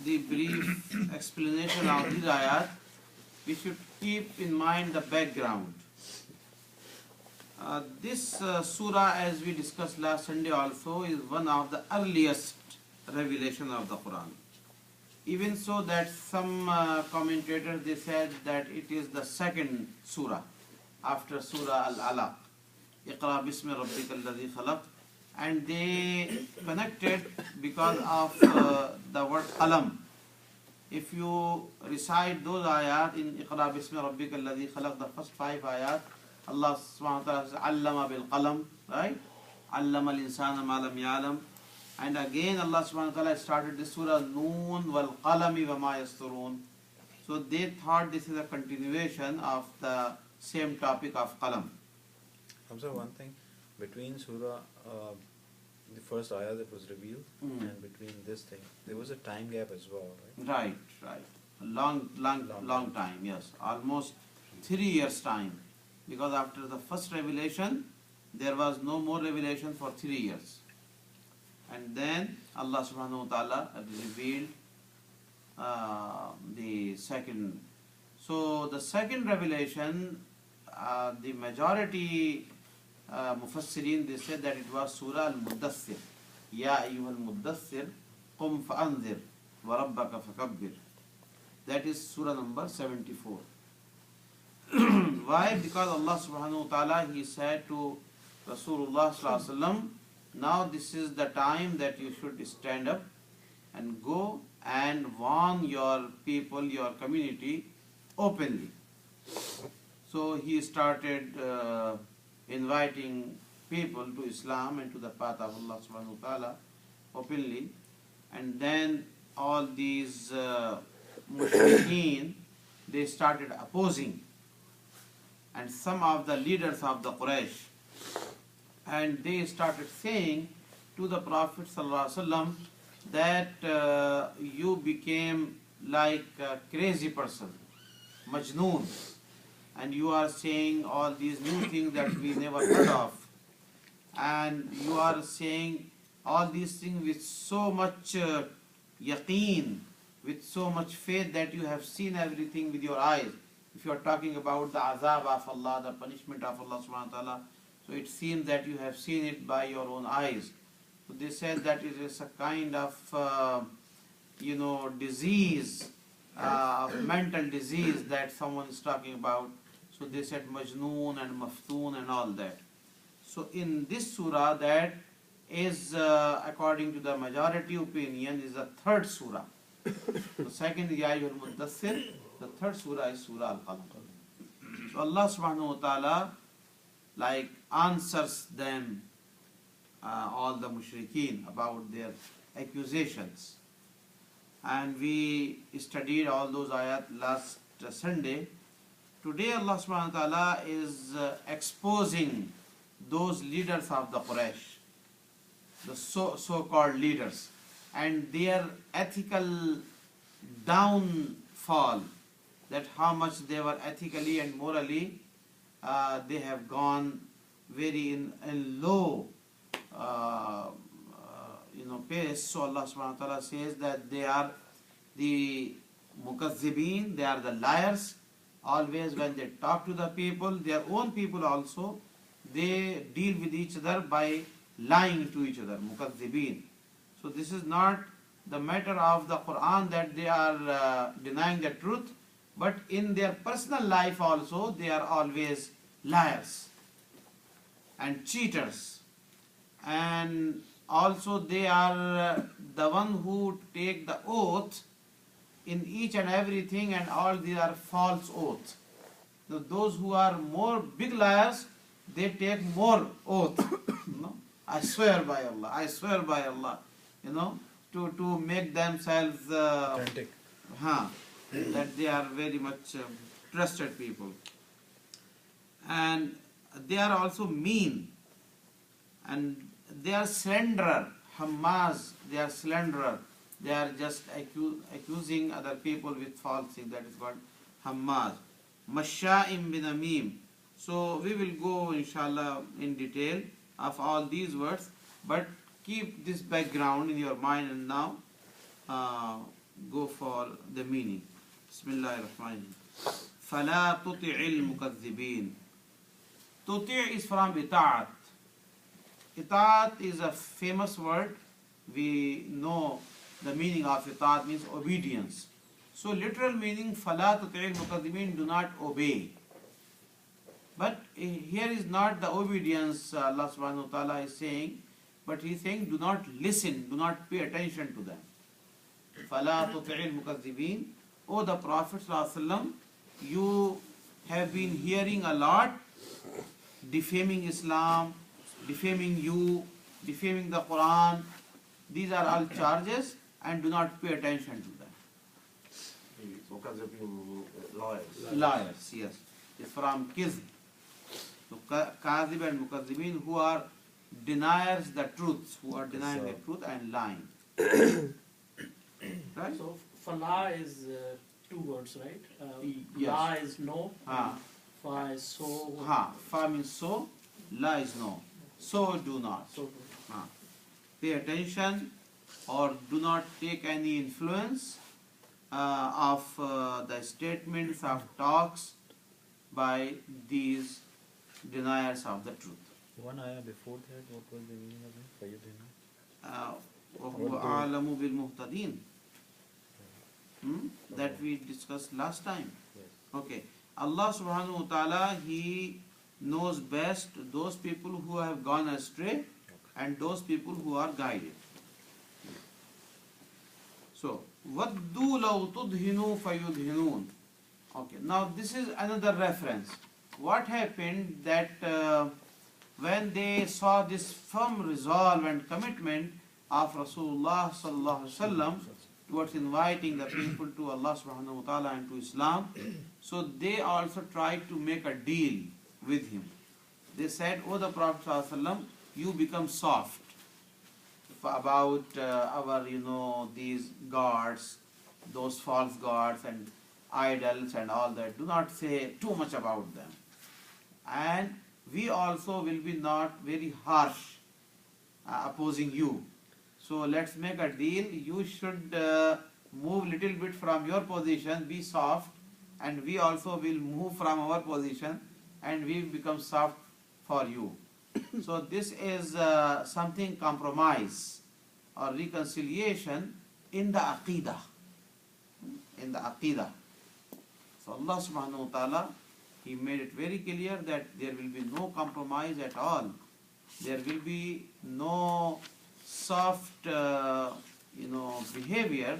the brief explanation of these ayat, we should keep in mind the background. This surah, as we discussed last Sunday also, is one of the earliest revelation of the Quran. Even so that some commentators, they said that it is the second surah after Surah al Alaq. Iqra bismi rabbika alladhi khalaq. And they connected because of the word qalam. If you recite those ayat in Iqra bismi rabbika alladhi khalaq, the first 5 ayat, Allah subhanahu wa ta'ala says, Allama bil qalam, right? Allama al insana ma lam ya'lam. And again Allah subhanahu wa ta'ala started this surah, Noon wal qalami wa ma yasturun. So they thought this is a continuation of the same topic of qalam. Hamza, one thing, between surah, the first ayah that was revealed, and between this thing, there was a time gap as well, right? Right. A long time, yes. Almost 3 years time. Because after the first revelation, there was no more revelation for 3 years. And then Allah subhanahu wa ta'ala revealed the second. So the second revelation, the majority mufassirin, they said that it was Surah al Muddathir. Ya ayyuhal Muddathir, qum fa'anzir, wa rabbaka fakabbir. That is Surah number 74. Why? Because Allah subhanahu wa ta'ala, He said to Rasulullah sallallahu alaihi wasallam, now this is the time that you should stand up and go and warn your people, your community openly. So he started inviting people to Islam and to the path of Allah subhanahu wa ta'ala openly. And then all these mushrikeen, they started opposing. And some of the leaders of the Quraysh, and they started saying to the Prophet ﷺ that you became like a crazy person, majnoon, and you are saying all these new things that we never heard of, and you are saying all these things with so much yaqeen, with so much faith that you have seen everything with your eyes. If you are talking about the azab of Allah, the punishment of Allah subhanahu wa ta'ala, so it seems that you have seen it by your own eyes. So they said that it is a kind of, disease, mental disease that someone is talking about. So they said majnoon and maftoon and all that. So in this surah, that is, according to the majority opinion, is the third surah. The second is Ya ayyuhal Muddathir. The third surah is Surah al Qalam. So Allah subhanahu wa ta'ala answers them, all the mushrikeen, about their accusations. And we studied all those ayat last Sunday. Today Allah subhanahu wa ta'ala is exposing those leaders of the Quraysh, the so-called leaders, and their ethical downfall, that how much they were ethically and morally, they have gone very in low pace. So Allah subhanahu wa ta'ala says that they are the mukazzibeen, they are the liars. Always when they talk to the people, their own people also, they deal with each other by lying to each other, mukazzibeen. So this is not the matter of the Quran that they are denying the truth, but in their personal life also they are always liars and cheaters. And also they are the one who take the oath in each and everything, and all these are false oaths. So those who are more big liars, they take more oath. I swear by Allah, to make themselves Authentic. That they are very much trusted people. And they are also mean, and they are slanderer, hammaz, they are slanderer. They are just accusing other people with false things. That is called hammaz. Masha'im binamim. So we will go inshallah in detail of all these words, but keep this background in your mind. And now go for the meaning. Bismillahirrahmanirrahim. فَلَا تُطِعِ الْمُكَذِّبِينَ. Tuti' is from ita'at. Ita'at is a famous word. We know the meaning of ita'at means obedience. So literal meaning, فَلَا تُطِعِ الْمُكَذِّبِينَ, do not obey. But here is not the obedience Allah subhanahu wa ta'ala is saying, but he is saying do not listen, do not pay attention to them. فَلَا تُطِعِ الْمُكَذِّبِينَ. O the Prophet sallallahu alaihi wasallam, you have been hearing a lot defaming Islam, defaming you, defaming the Quran. These are all charges, and do not pay attention to them. Liars. Liars, yes. It's from kizb. So Kazib and Mukazzibin, who are deniers the truth, who are denying the truth and lying. Right? So fala is two words, right? Yes. La is no. Ha. Fa is so. Ha. Fa means so, la is no. So do not. So Ha. Pay attention or do not take any influence of the statements of talks by these deniers of the truth. One ayah before that, what was the meaning of it? Fayyadina? وَهُوَ أَعْلَمُ بِالْمُهْتَدِينَ. That we discussed last time. Yes. Okay. Allah subhanahu wa ta'ala, He knows best those people who have gone astray and those people who are guided. So, وَدُّوا لَوْ تُدْهِنُوا فَيُدْهِنُونَ. Okay, now this is another reference. What happened that when they saw this firm resolve and commitment of Rasulullah sallallahu alaihi wasallam towards inviting the people to Allah subhanahu wa ta'ala and to Islam, so they also tried to make a deal with him. They said, "O the Prophet sallallahu alaihi wasallam, you become soft about our, these gods, those false gods and idols and all that. Do not say too much about them. And we also will be not very harsh opposing you. So let's make a deal. You should move little bit from your position, be soft, and we also will move from our position and we become soft for you." So this is something compromise or reconciliation in the aqidah. In the aqidah. So Allah subhanahu wa ta'ala, He made it very clear that there will be no compromise at all. There will be no soft, behavior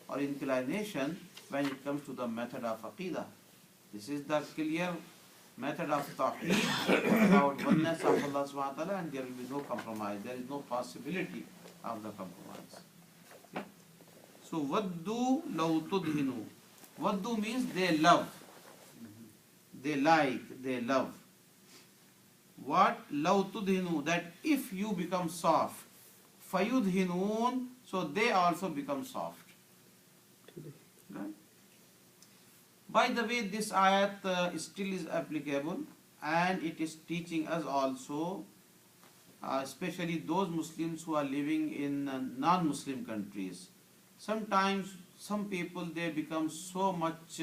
or inclination when it comes to the method of aqidah. This is the clear method of tawheed about oneness of Allah subhanahu wa ta'ala, and there will be no compromise. There is no possibility of the compromise. Okay? So, waddu law tudhinu. Waddu means they love. They like, they love. What? Law tudhinu, that if you become soft, fayudhinun, so they also become soft. Right? By the way, this ayat still is applicable, and it is teaching us also, especially those Muslims who are living in non-Muslim countries. Sometimes some people, they become so much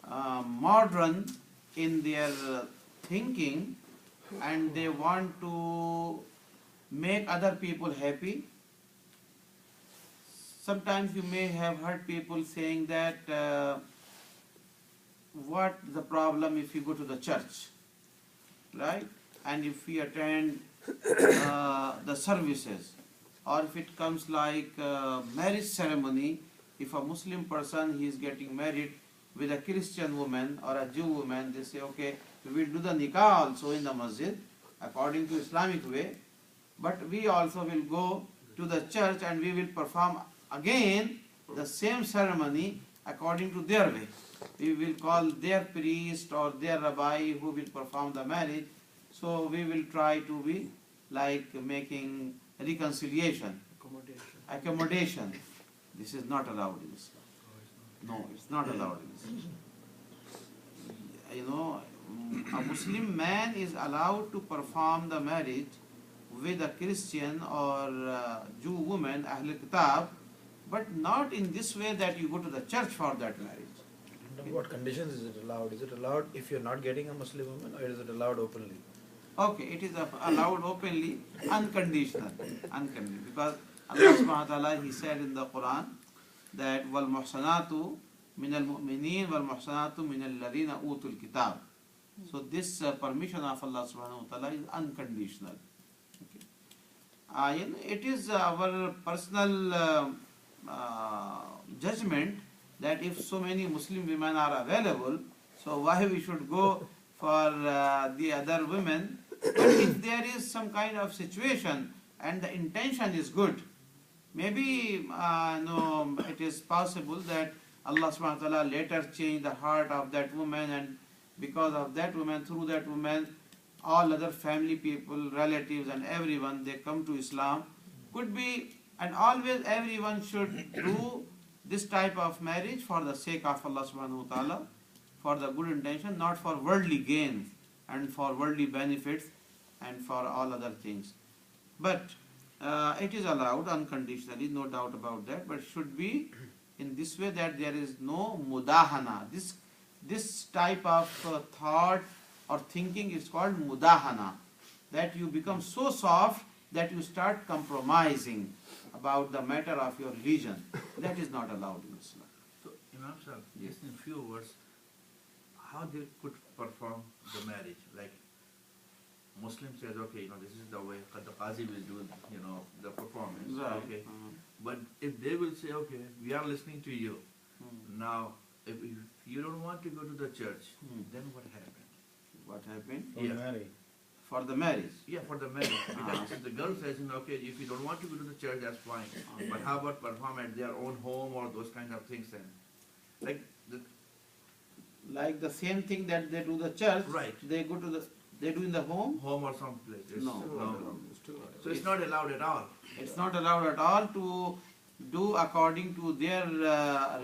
modern in their thinking, and they want to make other people happy. Sometimes you may have heard people saying that what the problem if you go to the church, right? And if we attend the services, or if it comes like marriage ceremony, if a Muslim person he is getting married with a Christian woman or a Jew woman, they say, okay, we will do the nikah also in the masjid according to Islamic way, but we also will go to the church and we will perform again the same ceremony according to their way. We will call their priest or their rabbi who will perform the marriage. So we will try to be like making reconciliation, accommodation. This is not allowed in Islam. No, it's not allowed in Islam. A Muslim man is allowed to perform the marriage with a Christian or Jew woman, Ahl Kitab, but not in this way that you go to the church for that marriage. Under what conditions is it allowed? Is it allowed if you're not getting a Muslim woman, or is it allowed openly? Okay, it is allowed openly, unconditional, because Allah subhanahu wa ta'ala, He said in the Quran that wal muhsanatu min al mu'minin wal muhsanatu min alladhina utul kitab. So this permission of Allah subhanahu wa ta'ala is unconditional. Okay. It is our personal judgment that if so many Muslim women are available, so why we should go for the other women. But if there is some kind of situation and the intention is good, maybe no, it is possible that Allah subhanahu wa ta'ala later changed the heart of that woman, and because of that woman, through that woman, all other family people, relatives and everyone, they come to Islam. Could be, and always everyone should do this type of marriage for the sake of Allah subhanahu wa ta'ala, for the good intention, not for worldly gain and for worldly benefits and for all other things. But it is allowed unconditionally, no doubt about that, but should be in this way that there is no mudahana. This type of thought or thinking is called mudahana, that you become so soft that you start compromising about the matter of your religion. That is not allowed in Islam. So, Imam Sahib, Yes. just in few words, how they could perform the marriage? Like, Muslim says, okay, this is the way the Qazi will do, the performance. Right. Okay. But if they will say, okay, we are listening to you. Now, if you don't want to go to the church, then what happened? What happened? Or Yeah. marry? For the marriage. Yeah, for the marriage. Because if the girl says, okay, if you don't want to go to the church, that's fine. But how about perform at their own home or those kind of things then? Like the same thing that they do the church, Right. they do in the home. Home or some place. No. So it's not allowed at all. It's not allowed at all to do according to their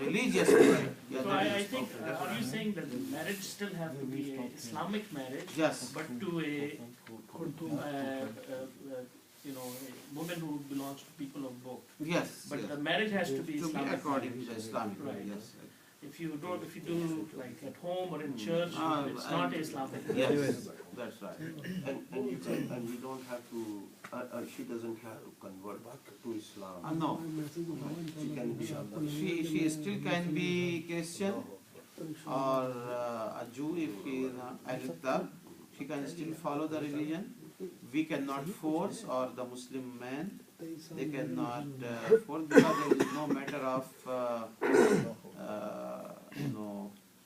religious way. Yeah, So that I is- think, okay, that's are you fine. saying that the marriage still have to be a Islamic marriage? Yes. But to a woman who belongs to people of both. Yes. But yes. the marriage has to be To be Islamic. according to marriage. the Islamic way, Right. yes. If you do like at home or in church, Ah, it's and- not Islamic. Yes, that's right. And we don't have to, she doesn't have to convert to Islam. No, She can be Allah. she still can be Christian or a Jew if she is a Arifta. She can still follow the religion. We cannot force, or the Muslim man, they cannot force, because there is no matter of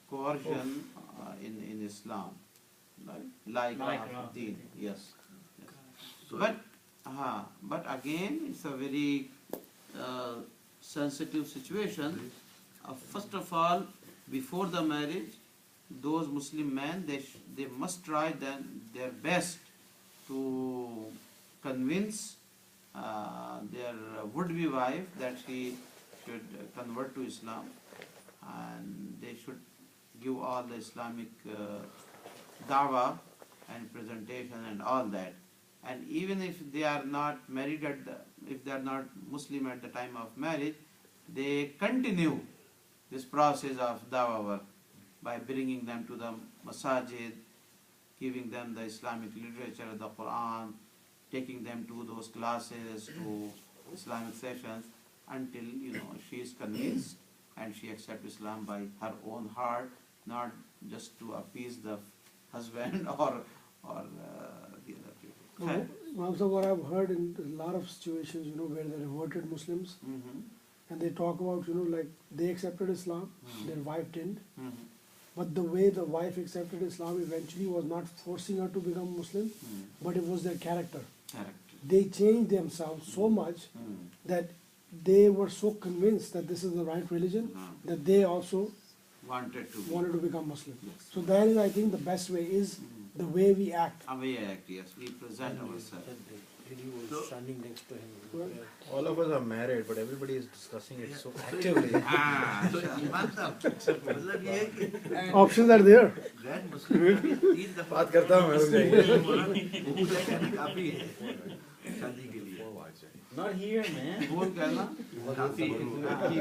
coercion in Islam, like Deen, yes. But again, it's a very sensitive situation. First of all, before the marriage, those Muslim men, they must try their best to convince their would-be wife that she should convert to Islam, and they should give all the Islamic dawah and presentation and all that. And even if they are not married if they are not Muslim at the time of marriage, they continue this process of dawah work by bringing them to the masajid, giving them the Islamic literature, the Quran, taking them to those classes, to Islamic sessions, until she is convinced and she accepts Islam by her own heart, not just to appease the husband or the other people. Also, what I've heard in a lot of situations, where they're reverted Muslims, and they talk about, like they accepted Islam, their wife didn't. But the way the wife accepted Islam eventually was not forcing her to become Muslim, but it was their character. They changed themselves so much that they were so convinced that this is the right religion that they also Wanted wanted to become Muslim. Yes. So that is, I think, the best way is the way we act. We act, yes, we present ourselves. He was standing next to him. All of us are married, but everybody is discussing it so actively. So Imam Sahib, मतलब ये है कि Options are there. गैर मुस्लिम भी 3 दफा बात करता हूँ मैं उससे। वो कहना काफी है शादी के लिए। Not here, man. बोल कहना Happy.